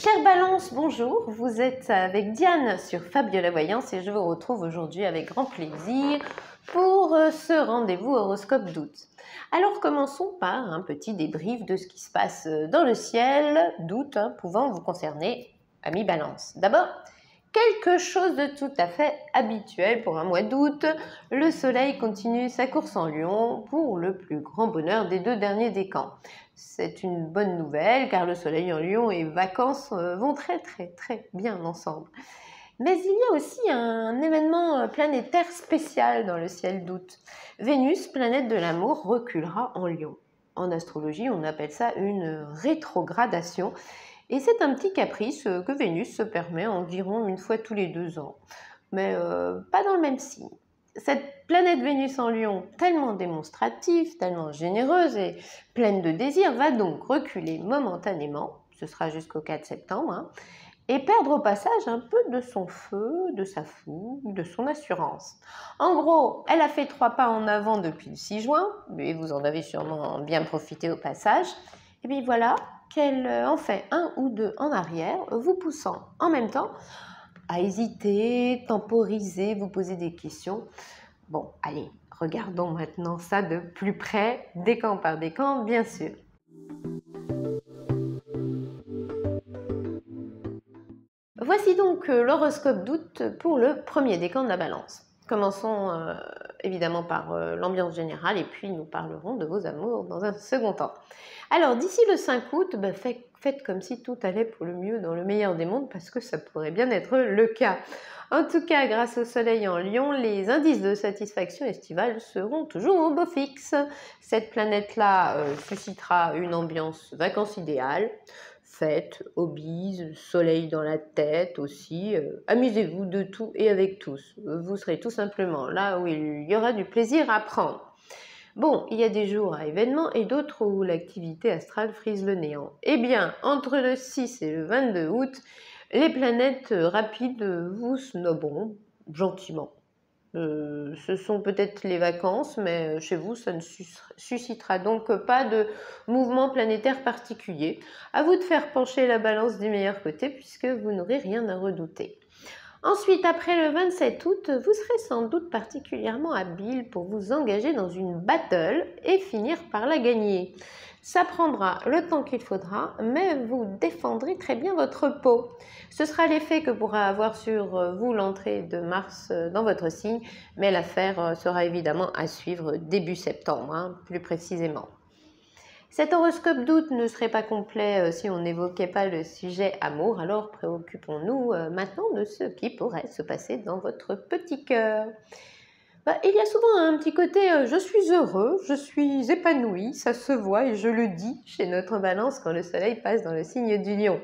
Chère Balance, bonjour, vous êtes avec Diane sur Fabiola Voyance et je vous retrouve aujourd'hui avec grand plaisir pour ce rendez-vous horoscope d'août. Alors commençons par un petit débrief de ce qui se passe dans le ciel d'août pouvant vous concerner, amis Balance. D'abord, quelque chose de tout à fait habituel pour un mois d'août, le soleil continue sa course en Lion pour le plus grand bonheur des deux derniers décans. C'est une bonne nouvelle car le soleil en Lion et vacances vont très bien ensemble. Mais il y a aussi un événement planétaire spécial dans le ciel d'août. Vénus, planète de l'amour, reculera en Lion. En astrologie, on appelle ça une rétrogradation. Et c'est un petit caprice que Vénus se permet environ une fois tous les 2 ans. Mais pas dans le même signe. Cette planète Vénus en Lion, tellement démonstrative, tellement généreuse et pleine de désirs, va donc reculer momentanément, ce sera jusqu'au 4 septembre, et perdre au passage un peu de son feu, de sa fougue, de son assurance. En gros, elle a fait 3 pas en avant depuis le 6 juin, et vous en avez sûrement bien profité au passage, et puis voilà qu'elle en fait 1 ou 2 en arrière, vous poussant en même temps à hésiter, temporiser, vous poser des questions. Bon, allez, regardons maintenant ça de plus près, décan par décan, bien sûr. Voici donc l'horoscope d'août pour le premier décan de la Balance. Commençons évidemment par l'ambiance générale et puis nous parlerons de vos amours dans un second temps. Alors d'ici le 5 août, faites comme si tout allait pour le mieux dans le meilleur des mondes parce que ça pourrait bien être le cas. En tout cas, grâce au soleil en Lion, les indices de satisfaction estivale seront toujours au beau fixe. Cette planète-là suscitera une ambiance vacances idéale. Fêtes, hobbies, soleil dans la tête aussi. Amusez-vous de tout et avec tous. Vous serez tout simplement là où il y aura du plaisir à prendre. Bon, il y a des jours à événements et d'autres où l'activité astrale frise le néant. Eh bien, entre le 6 et le 22 août, les planètes rapides vous snobberont gentiment. Ce sont peut-être les vacances, mais chez vous, ça ne suscitera donc pas de mouvement planétaire particulier. À vous de faire pencher la balance du meilleur côté puisque vous n'aurez rien à redouter. Ensuite, après le 27 août, vous serez sans doute particulièrement habile pour vous engager dans une battle et finir par la gagner. Ça prendra le temps qu'il faudra, mais vous défendrez très bien votre peau. Ce sera l'effet que pourra avoir sur vous l'entrée de Mars dans votre signe, mais l'affaire sera évidemment à suivre début septembre, plus précisément. Cet horoscope d'août ne serait pas complet si on n'évoquait pas le sujet amour, alors préoccupons-nous maintenant de ce qui pourrait se passer dans votre petit cœur. Il y a souvent un petit côté je suis heureux, je suis épanoui, ça se voit et je le dis chez notre Balance quand le soleil passe dans le signe du Lion.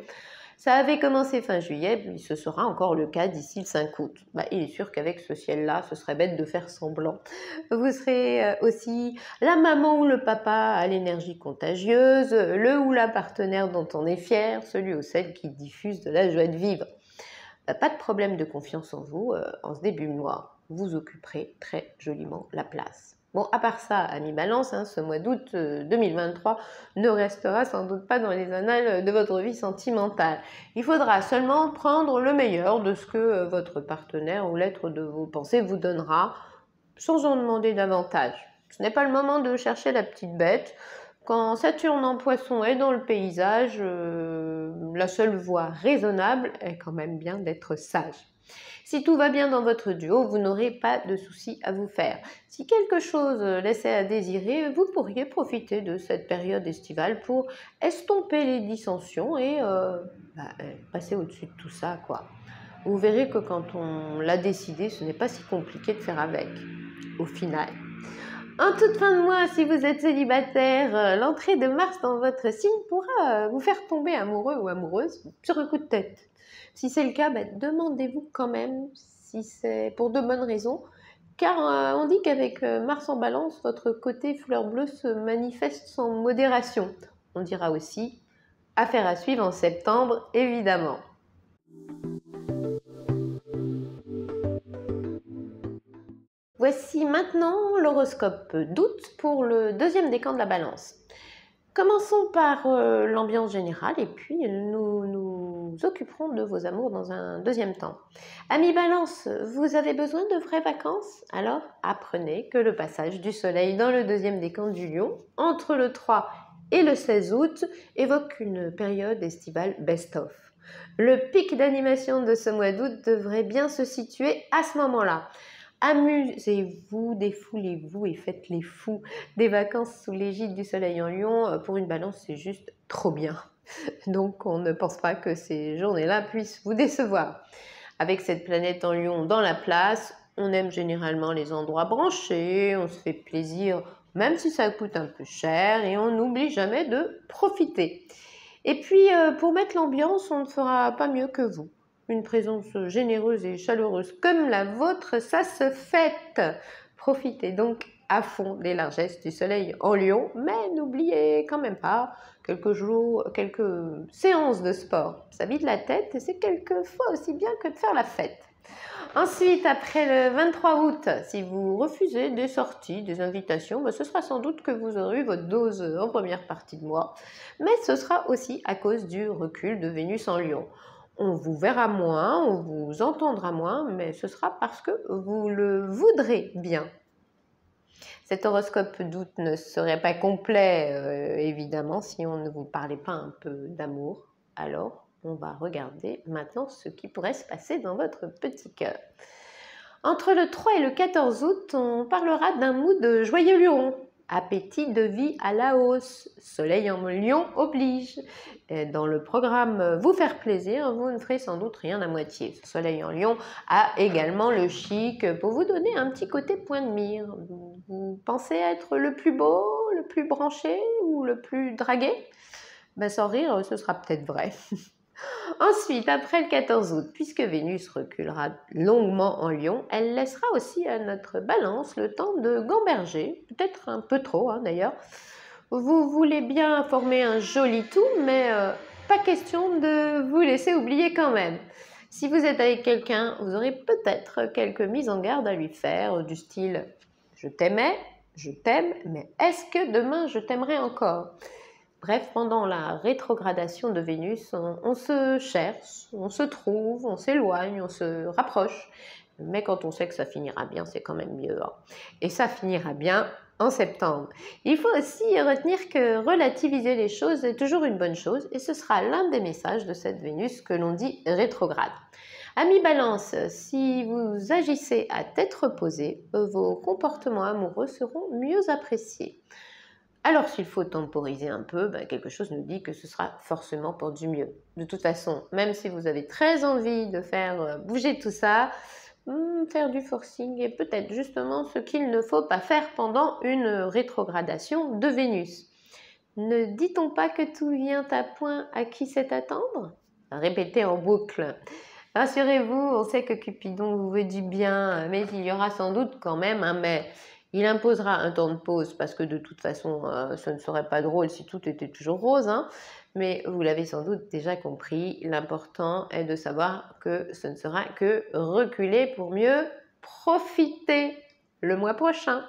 Ça avait commencé fin juillet, puis ce sera encore le cas d'ici le 5 août. Il est sûr qu'avec ce ciel-là, ce serait bête de faire semblant. Vous serez aussi la maman ou le papa à l'énergie contagieuse, le ou la partenaire dont on est fier, celui ou celle qui diffuse de la joie de vivre. Pas de problème de confiance en vous, en ce début de mois, vous occuperez très joliment la place. Bon, à part ça, amis Balance, ce mois d'août 2023 ne restera sans doute pas dans les annales de votre vie sentimentale. Il faudra seulement prendre le meilleur de ce que votre partenaire ou l'être de vos pensées vous donnera, sans en demander davantage. Ce n'est pas le moment de chercher la petite bête. Quand Saturne en Poisson est dans le paysage, la seule voie raisonnable est quand même bien d'être sage. Si tout va bien dans votre duo, vous n'aurez pas de soucis à vous faire. Si quelque chose laissait à désirer, vous pourriez profiter de cette période estivale pour estomper les dissensions et passer au-dessus de tout ça, quoi. Vous verrez que quand on l'a décidé, ce n'est pas si compliqué de faire avec, au final. En toute fin de mois, si vous êtes célibataire, l'entrée de Mars dans votre signe pourra vous faire tomber amoureux ou amoureuse sur un coup de tête. Si c'est le cas, demandez-vous quand même si c'est pour de bonnes raisons, car on dit qu'avec Mars en Balance, votre côté fleur bleue se manifeste sans modération. On dira aussi affaire à suivre en septembre, évidemment. Voici maintenant l'horoscope d'août pour le deuxième décan de la Balance. Commençons par l'ambiance générale et puis nous nous occuperons de vos amours dans un deuxième temps. Amis Balance, vous avez besoin de vraies vacances? Alors apprenez que le passage du soleil dans le deuxième décan du Lion, entre le 3 et le 16 août, évoque une période estivale best-of. Le pic d'animation de ce mois d'août devrait bien se situer à ce moment-là. Amusez-vous, défoulez-vous et faites les fous. Des vacances sous l'égide du soleil en Lion, pour une balance, c'est juste trop bien. Donc on ne pense pas que ces journées-là puissent vous décevoir. Avec cette planète en Lion dans la place, on aime généralement les endroits branchés, on se fait plaisir même si ça coûte un peu cher et on n'oublie jamais de profiter. Et puis pour mettre l'ambiance, on ne fera pas mieux que vous. Une présence généreuse et chaleureuse comme la vôtre, ça se fête. Profitez donc à fond des largesses du soleil en Lion, mais n'oubliez quand même pas quelques séances de sport. Ça vide la tête et c'est quelquefois aussi bien que de faire la fête. Ensuite, après le 23 août, si vous refusez des sorties, des invitations, ce sera sans doute que vous aurez eu votre dose en première partie de mois, mais ce sera aussi à cause du recul de Vénus en Lion. On vous verra moins, on vous entendra moins, mais ce sera parce que vous le voudrez bien. Cet horoscope d'août ne serait pas complet, évidemment, si on ne vous parlait pas un peu d'amour. Alors, on va regarder maintenant ce qui pourrait se passer dans votre petit cœur. Entre le 3 et le 14 août, on parlera d'un mood joyeux Lion. Appétit de vie à la hausse, soleil en Lion oblige. Et dans le programme Vous faire plaisir, vous ne ferez sans doute rien à moitié. Ce soleil en Lion a également le chic pour vous donner un petit côté point de mire. Vous pensez être le plus beau, le plus branché ou le plus dragué? Sans rire, ce sera peut-être vrai. Ensuite, après le 14 août, puisque Vénus reculera longuement en Lion, elle laissera aussi à notre balance le temps de gamberger, peut-être un peu trop d'ailleurs. Vous voulez bien former un joli tout, mais pas question de vous laisser oublier quand même. Si vous êtes avec quelqu'un, vous aurez peut-être quelques mises en garde à lui faire, du style « je t'aimais, je t'aime, mais est-ce que demain je t'aimerai encore ?» Bref, pendant la rétrogradation de Vénus, on se cherche, on se trouve, on s'éloigne, on se rapproche. Mais quand on sait que ça finira bien, c'est quand même mieux. Et ça finira bien en septembre. Il faut aussi retenir que relativiser les choses est toujours une bonne chose et ce sera l'un des messages de cette Vénus que l'on dit rétrograde. Amis Balance, si vous agissez à tête reposée, vos comportements amoureux seront mieux appréciés. Alors s'il faut temporiser un peu, quelque chose nous dit que ce sera forcément pour du mieux. De toute façon, même si vous avez très envie de faire bouger tout ça, faire du forcing est peut-être justement ce qu'il ne faut pas faire pendant une rétrogradation de Vénus. Ne dit-on pas que tout vient à point à qui sait attendre? Répétez en boucle. Rassurez-vous, on sait que Cupidon vous veut du bien, mais il y aura sans doute quand même un mais. Il imposera un temps de pause parce que de toute façon, ce ne serait pas drôle si tout était toujours rose. Mais vous l'avez sans doute déjà compris, l'important est de savoir que ce ne sera que reculer pour mieux profiter le mois prochain.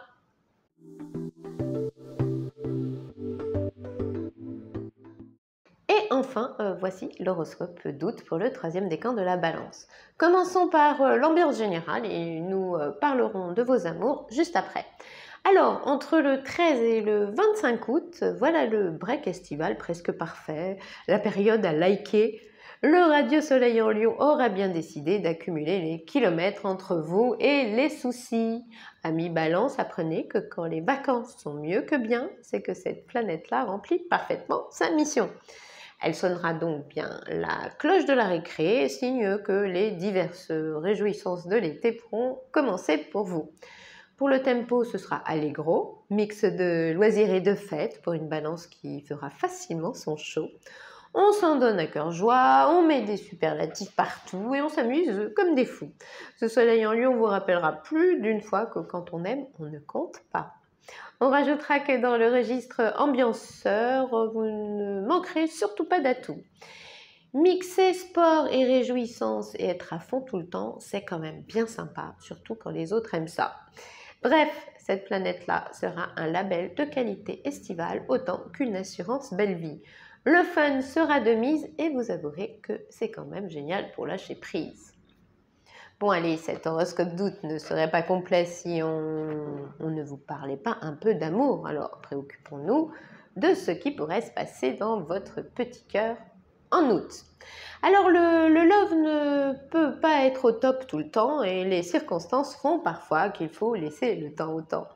Et enfin, voici l'horoscope d'août pour le 3e décan de la Balance. Commençons par l'ambiance générale et nous parlerons de vos amours juste après. Alors, entre le 13 et le 25 août, voilà le break estival presque parfait, la période à liker. Le radieux soleil en Lion aura bien décidé d'accumuler les kilomètres entre vous et les soucis. Amis Balance, apprenez que quand les vacances sont mieux que bien, c'est que cette planète-là remplit parfaitement sa mission. Elle sonnera donc bien la cloche de la récré, signe que les diverses réjouissances de l'été pourront commencer pour vous. Pour le tempo, ce sera allegro, mix de loisirs et de fêtes pour une balance qui fera facilement son show. On s'en donne à cœur joie, on met des superlatifs partout et on s'amuse comme des fous. Ce soleil en Lion vous rappellera plus d'une fois que quand on aime, on ne compte pas. On rajoutera que dans le registre ambianceur, vous ne manquerez surtout pas d'atouts. Mixer sport et réjouissance et être à fond tout le temps, c'est quand même bien sympa, surtout quand les autres aiment ça. Bref, Cette planète-là sera un label de qualité estivale autant qu'une assurance belle vie. Le fun sera de mise et vous avouerez que c'est quand même génial pour lâcher prise. Bon allez, cet horoscope d'août ne serait pas complet si on ne vous parlait pas un peu d'amour. Alors préoccupons-nous de ce qui pourrait se passer dans votre petit cœur en août. Alors le love ne peut pas être au top tout le temps et les circonstances font parfois qu'il faut laisser le temps au temps.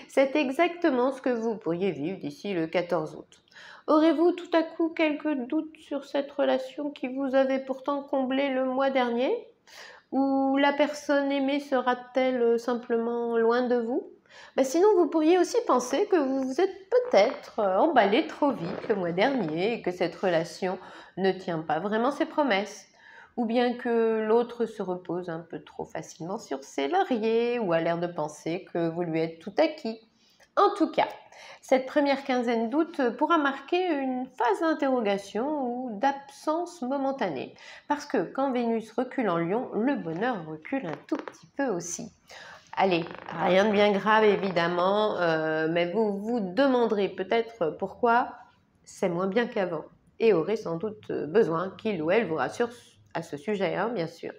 C'est exactement ce que vous pourriez vivre d'ici le 14 août. Aurez-vous tout à coup quelques doutes sur cette relation qui vous avait pourtant comblé le mois dernier? Ou la personne aimée sera-t-elle simplement loin de vous? Sinon, vous pourriez aussi penser que vous vous êtes peut-être emballé trop vite le mois dernier et que cette relation ne tient pas vraiment ses promesses. Ou bien que l'autre se repose un peu trop facilement sur ses lauriers ou a l'air de penser que vous lui êtes tout acquis. En tout cas, cette première quinzaine d'août pourra marquer une phase d'interrogation ou d'absence momentanée. Parce que quand Vénus recule en Lion, le bonheur recule un tout petit peu aussi. Allez, rien de bien grave évidemment, mais vous vous demanderez peut-être pourquoi c'est moins bien qu'avant et aurez sans doute besoin qu'il ou elle vous rassure à ce sujet, hein, bien sûr.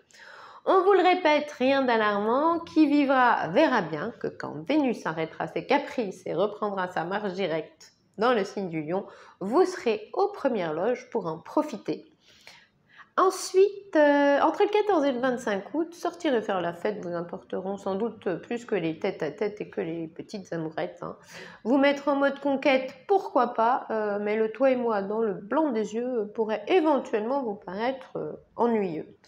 On vous le répète, rien d'alarmant, qui vivra verra bien que quand Vénus arrêtera ses caprices et reprendra sa marche directe dans le signe du Lion, vous serez aux premières loges pour en profiter. Ensuite, entre le 14 et le 25 août, sortir et faire la fête vous importeront sans doute plus que les tête-à-tête et que les petites amourettes, hein. Vous mettre en mode conquête, pourquoi pas, mais le toi et moi dans le blanc des yeux pourrait éventuellement vous paraître ennuyeux.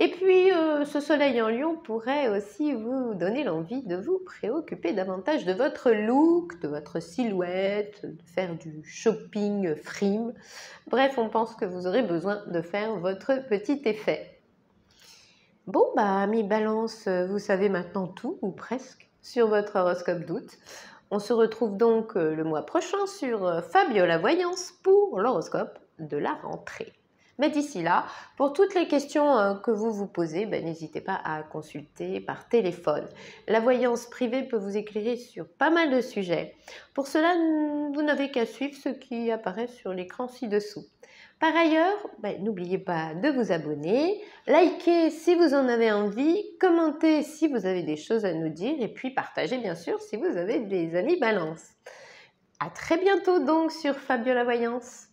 Et puis, ce soleil en Lion pourrait aussi vous donner l'envie de vous préoccuper davantage de votre look, de votre silhouette, de faire du shopping frime. Bref, on pense que vous aurez besoin de faire votre petit effet. Bon, amis Balance, vous savez maintenant tout, ou presque, sur votre horoscope d'août. On se retrouve donc le mois prochain sur Fabio la Voyance pour l'horoscope de la rentrée. Mais d'ici là, pour toutes les questions que vous vous posez, n'hésitez pas à consulter par téléphone. La voyance privée peut vous éclairer sur pas mal de sujets. Pour cela, vous n'avez qu'à suivre ce qui apparaît sur l'écran ci-dessous. Par ailleurs, n'oubliez pas de vous abonner, likez si vous en avez envie, commentez si vous avez des choses à nous dire et puis partagez bien sûr si vous avez des amis balance. À très bientôt donc sur Fabio la Voyance.